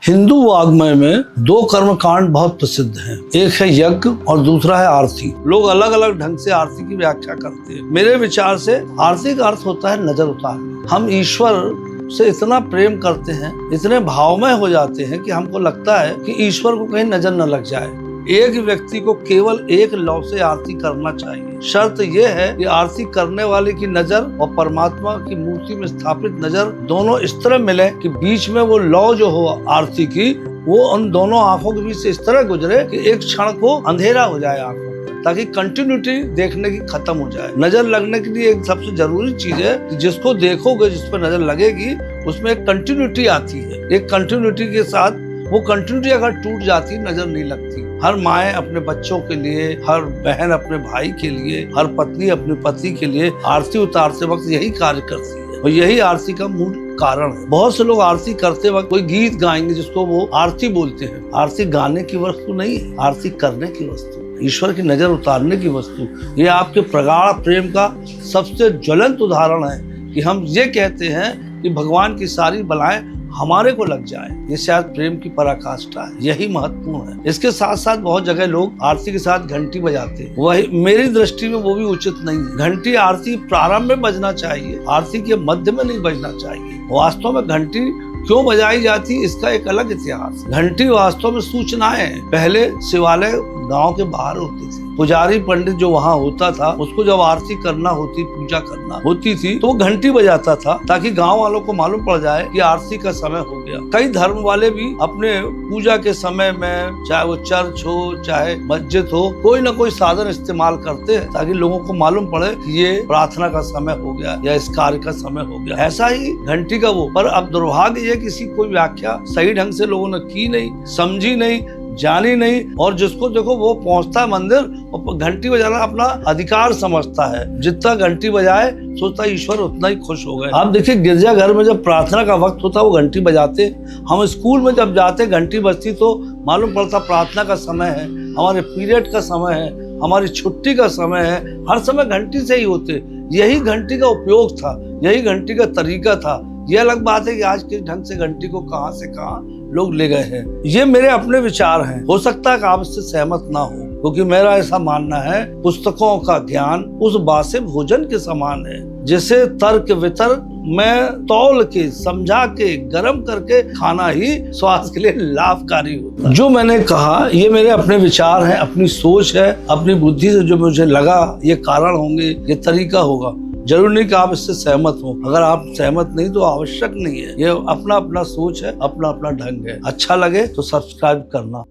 हिंदू वाग्मय में दो कर्मकांड बहुत प्रसिद्ध हैं। एक है यज्ञ और दूसरा है आरती। लोग अलग अलग ढंग से आरती की व्याख्या करते हैं। मेरे विचार से आरती का अर्थ होता है नजर उतारना। हम ईश्वर से इतना प्रेम करते हैं, इतने भावमय हो जाते हैं कि हमको लगता है कि ईश्वर को कहीं नजर न लग जाए। एक व्यक्ति को केवल एक लौ से आरती करना चाहिए। शर्त यह है कि आरती करने वाले की नजर और परमात्मा की मूर्ति में स्थापित नजर दोनों इस तरह मिले कि बीच में वो लौ जो हो आरती की वो उन दोनों आंखों के बीच से इस तरह गुजरे कि एक क्षण को अंधेरा हो जाए आंखों, ताकि कंटिन्यूटी देखने की खत्म हो जाए। नजर लगने के लिए एक सबसे जरूरी चीज है कि जिसको देखोगे, जिस पर नजर लगेगी, उसमें एक कंटिन्यूटी आती है। एक कंटिन्यूटी के साथ वो कंटिन्यूटी अगर टूट जाती नजर नहीं लगती। हर माए अपने बच्चों के लिए, हर बहन अपने भाई के लिए, हर पत्नी अपने पति के लिए आरती उतारते वक्त यही कार्य करती है और यही आरती का मूल कारण है। बहुत से लोग आरती करते वक्त कोई गीत गाएंगे जिसको वो आरती बोलते हैं। आरती गाने की वस्तु नहीं है, आरती करने की वस्तु, ईश्वर की नजर उतारने की वस्तु। ये आपके प्रगाढ़ प्रेम का सबसे ज्वलंत उदाहरण है कि हम ये कहते हैं कि भगवान की सारी बलाएं हमारे को लग जाए। ये शायद प्रेम की पराकाष्ठा है, यही महत्वपूर्ण है। इसके साथ साथ बहुत जगह लोग आरती के साथ घंटी बजाते हैं। वही मेरी दृष्टि में वो भी उचित नहीं है। घंटी आरती प्रारंभ में बजना चाहिए, आरती के मध्य में नहीं बजना चाहिए। वास्तव में घंटी क्यों बजाई जाती, इसका एक अलग इतिहास। घंटी वास्तव में सूचनाएं। पहले शिवालय गांव के बाहर होते थे। पुजारी पंडित जो वहाँ होता था, उसको जब आरती करना होती, पूजा करना होती थी, तो वो घंटी बजाता था ताकि गांव वालों को मालूम पड़ जाए कि आरती का समय हो गया। कई धर्म वाले भी अपने पूजा के समय में, चाहे वो चर्च हो चाहे मस्जिद हो, कोई ना कोई साधन इस्तेमाल करते हैं ताकि लोगों को मालूम पड़े कि ये प्रार्थना का समय हो गया या इस कार्य का समय हो गया। ऐसा ही घंटी का वो। पर अब दुर्भाग्य ये किसी कोई व्याख्या सही ढंग से लोगों ने की नहीं, समझी नहीं, जानी नहीं, और जिसको देखो वो पहुंचता है मंदिर और घंटी बजाना अपना अधिकार समझता है। जितना घंटी बजाए सोचता ईश्वर उतना ही खुश हो गए। आप देखिए गिरजाघर में जब प्रार्थना का वक्त होता वो घंटी बजाते। हम स्कूल में जब जाते घंटी बजती तो मालूम पड़ता प्रार्थना का समय है, हमारे पीरियड का समय है, हमारी छुट्टी का समय है। हर समय घंटी से ही होते। यही घंटी का उपयोग था, यही घंटी का तरीका था। यह अलग बात है कि आज के ढंग से घंटी को कहां से कहां लोग ले गए हैं। ये मेरे अपने विचार हैं, हो सकता है कि आप इससे सहमत ना हो, क्योंकि मेरा ऐसा मानना है पुस्तकों का ज्ञान उस बासे भोजन के समान है जिसे तर्क वितर्क में तौल के, समझा के, गर्म करके खाना ही स्वास्थ्य के लिए लाभकारी होता है। जो मैंने कहा ये मेरे अपने विचार हैं, अपनी सोच है, अपनी बुद्धि से जो मुझे लगा ये कारण होंगे, ये तरीका होगा। जरूर नहीं कि आप इससे सहमत हो। अगर आप सहमत नहीं तो आवश्यक नहीं है। ये अपना अपना सोच है, अपना अपना ढंग है। अच्छा लगे तो सब्सक्राइब करना।